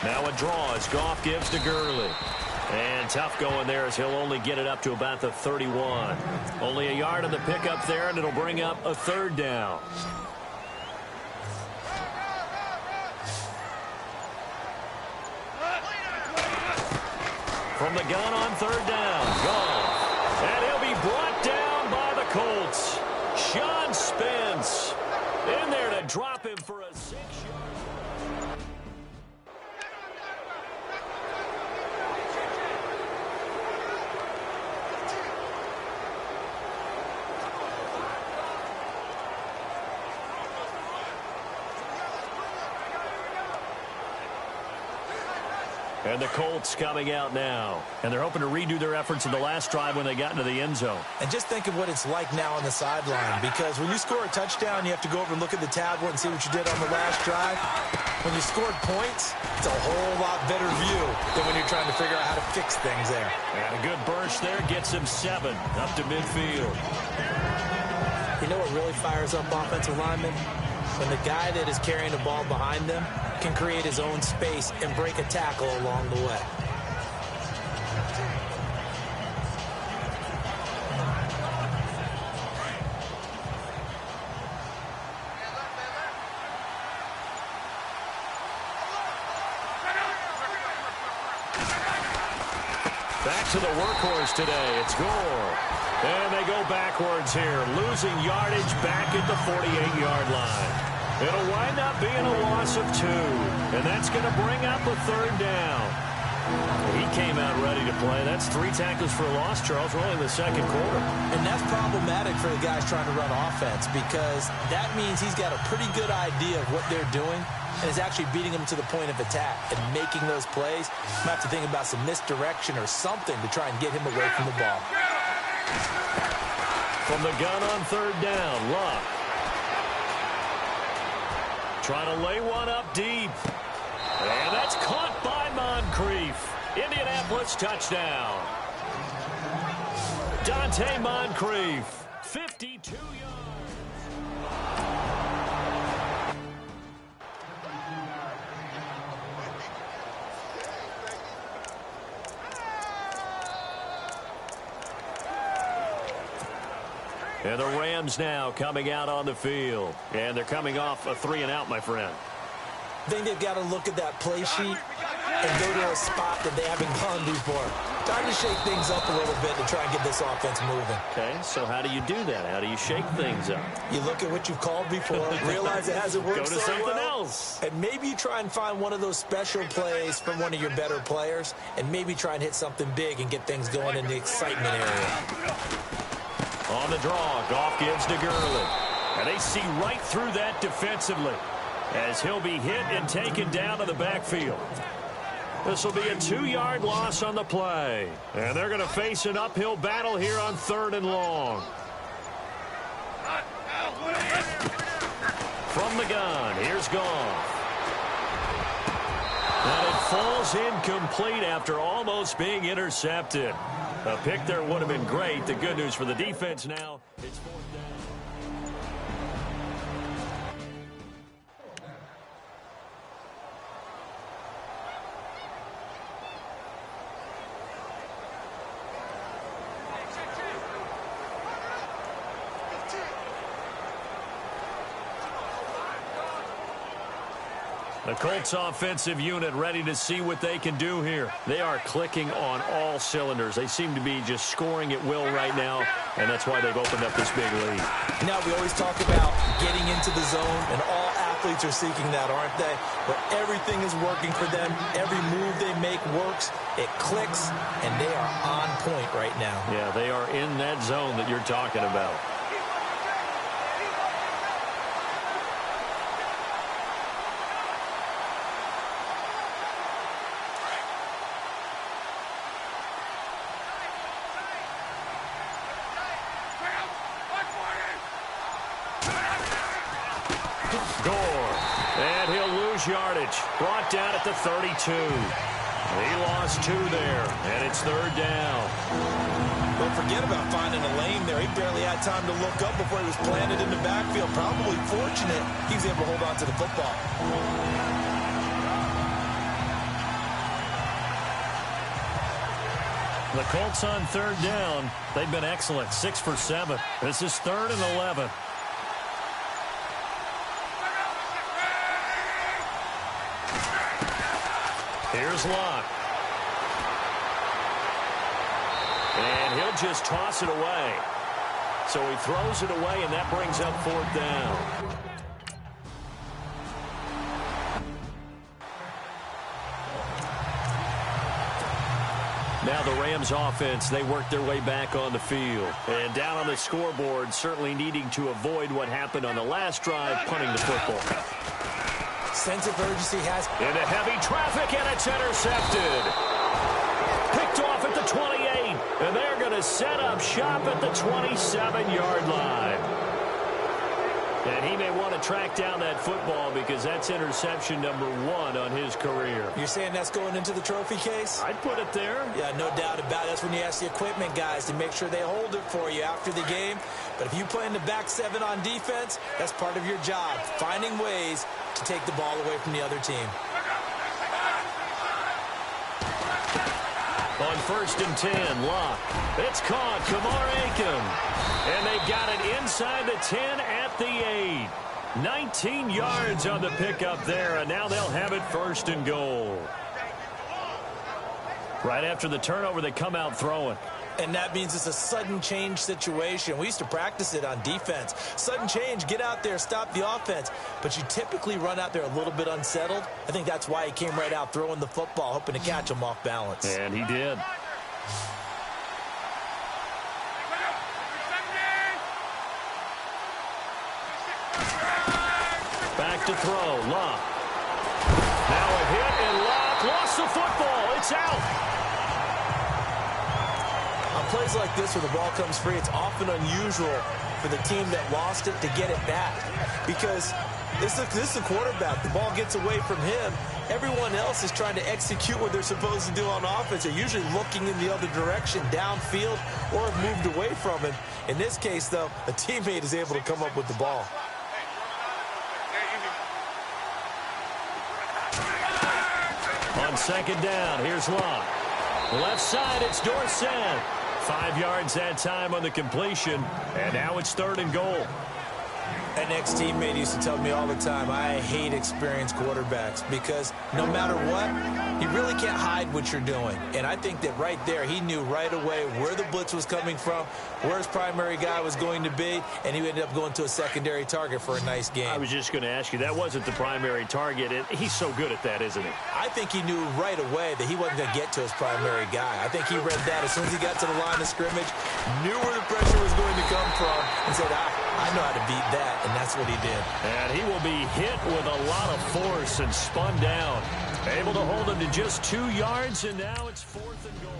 Now a draw as Goff gives to Gurley. And tough going there as he'll only get it up to about the 31. Only a yard on the pickup there, and it'll bring up a 3rd down. From the gun on 3rd down, Goff. And he'll be brought down by the Colts. Sean Spence in there to drop him for a 6-yard. And the Colts coming out now. And they're hoping to redo their efforts in the last drive when they got into the end zone. And just think of what it's like now on the sideline. Because when you score a touchdown, you have to go over and look at the tablet and see what you did on the last drive. When you scored points, it's a whole lot better view than when you're trying to figure out how to fix things there. And a good burst there gets him 7 up to midfield. You know what really fires up offensive linemen? When the guy that is carrying the ball behind them can create his own space and break a tackle along the way. Back to the workhorse today. It's Gore. And they go backwards here, losing yardage back at the 48-yard line. It'll wind up being a loss of 2, and that's going to bring up a 3rd down. He came out ready to play. That's 3 tackles for a loss, Charles. We're only in the 2nd quarter. And that's problematic for the guys trying to run offense because that means he's got a pretty good idea of what they're doing and is actually beating them to the point of attack and making those plays. You might have to think about some misdirection or something to try and get him away from the ball. From the gun on 3rd down, Luck. Trying to lay one up deep. And that's caught by Moncrief. Indianapolis touchdown. Dante Moncrief, 52 yards. And the Rams now coming out on the field. And they're coming off a 3 and out, my friend. I think they've got to look at that play sheet and go to a spot that they haven't gone before. Time to shake things up a little bit to try and get this offense moving. Okay, so how do you do that? How do you shake things up? You look at what you've called before, realize it hasn't worked Go to so something well, else. and maybe you try and find one of those special plays from one of your better players, and maybe try and hit something big and get things going in the excitement area. On the draw, Goff gives to Gurley. And they see right through that defensively as he'll be hit and taken down to the backfield. This will be a 2-yard loss on the play. And they're going to face an uphill battle here on 3rd and long. From the gun, here's Goff. And it falls incomplete after almost being intercepted. A pick there would have been great. The good news for the defense now, it's 4th down. The Colts offensive unit ready to see what they can do here. They are clicking on all cylinders. They seem to be just scoring at will right now, and that's why they've opened up this big lead. Now, we always talk about getting into the zone, and all athletes are seeking that, aren't they? But everything is working for them. Every move they make works. It clicks, and they are on point right now. Yeah, they are in that zone that you're talking about. Yardage brought down at the 32. He lost 2 there, and it's 3rd down. Don't forget about finding a lane there. He barely had time to look up before he was planted in the backfield. Probably fortunate he was able to hold on to the football. The Colts on 3rd down. They've been excellent, 6 for 7. This is 3rd and 11. Here's Locke. And he'll just toss it away. So he throws it away, and that brings up 4th down. Now the Rams offense, they work their way back on the field. And down on the scoreboard, certainly needing to avoid what happened on the last drive, punting the football. Sense of urgency has into heavy traffic, and it's intercepted. Picked off at the 28, and they're going to set up shop at the 27-yard line. And he may want to track down that football because that's interception number 1 on his career. You're saying that's going into the trophy case? I'd put it there. Yeah, no doubt about it. That's when you ask the equipment guys to make sure they hold it for you after the game. But if you play in the back 7 on defense, that's part of your job, finding ways to take the ball away from the other team. On 1st and 10, Locke. It's caught. Kamar Aiken. And they've got it inside the 10 at the 8. 19 yards on the pickup there, and now they'll have it 1st and goal. Right after the turnover, they come out throwing. And that means it's a sudden change situation. We used to practice it on defense. Sudden change, get out there, stop the offense. But you typically run out there a little bit unsettled. I think that's why he came right out throwing the football, hoping to catch him off balance. And he did. Back to throw, Locke. Now a hit, and Locke lost the football. It's out. On plays like this where the ball comes free, it's often unusual for the team that lost it to get it back. Because this is the quarterback. The ball gets away from him. Everyone else is trying to execute what they're supposed to do on offense. They're usually looking in the other direction, downfield, or have moved away from him. In this case, though, a teammate is able to come up with the ball. On 2nd down, here's Locke. Left side, it's Dorsett. 5 yards that time on the completion, and now it's 3rd and goal. An ex-teammate used to tell me all the time, I hate experienced quarterbacks because no matter what, you really can't hide what you're doing. And I think that right there, he knew right away where the blitz was coming from, where his primary guy was going to be, and he ended up going to a secondary target for a nice game. I was just going to ask you, that wasn't the primary target. He's so good at that, isn't he? I think he knew right away that he wasn't going to get to his primary guy. I think he read that as soon as he got to the line of scrimmage, knew where the pressure was going to come from, and said, I know how to beat that, and that's what he did. And he will be hit with a lot of force and spun down. Able to hold him to just 2 yards, and now it's 4th and goal.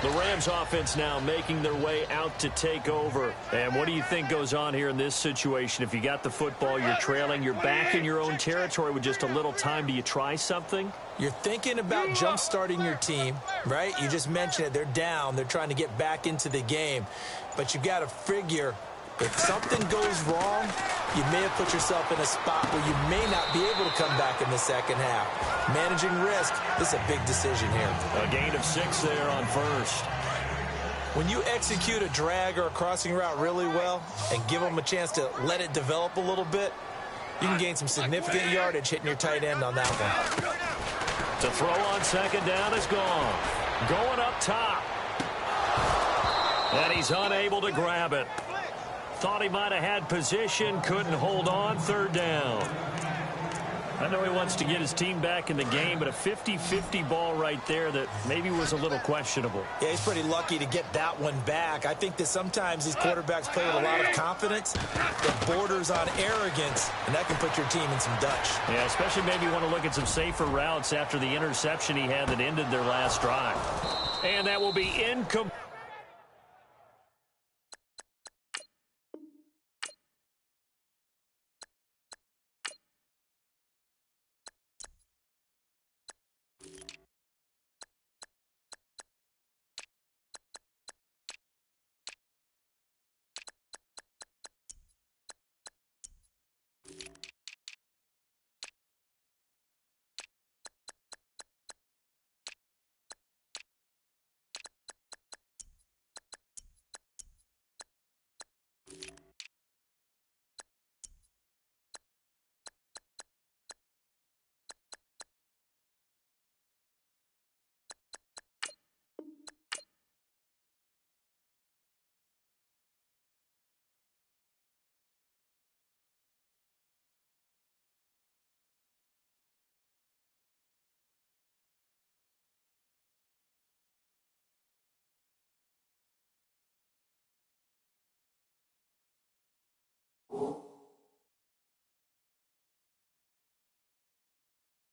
The Rams offense now making their way out to take over. And what do you think goes on here in this situation? If you got the football, you're trailing, you're back in your own territory with just a little time. Do you try something? You're thinking about jump-starting your team, right? You just mentioned it. They're down. They're trying to get back into the game. But you've got to figure if something goes wrong, you may have put yourself in a spot where you may not be able to come back in the second half. Managing risk, this is a big decision here. A gain of 6 there on first. When you execute a drag or a crossing route really well and give them a chance to let it develop a little bit, you can gain some significant yardage hitting your tight end on that one. To throw on second down is gone. Going up top. And he's unable to grab it. Thought he might have had position, couldn't hold on, 3rd down. I know he wants to get his team back in the game, but a 50-50 ball right there that maybe was a little questionable. Yeah, he's pretty lucky to get that one back. I think that sometimes these quarterbacks play with a lot of confidence that borders on arrogance, and that can put your team in some Dutch. Yeah, especially maybe want to look at some safer routes after the interception he had that ended their last drive. And that will be incomplete.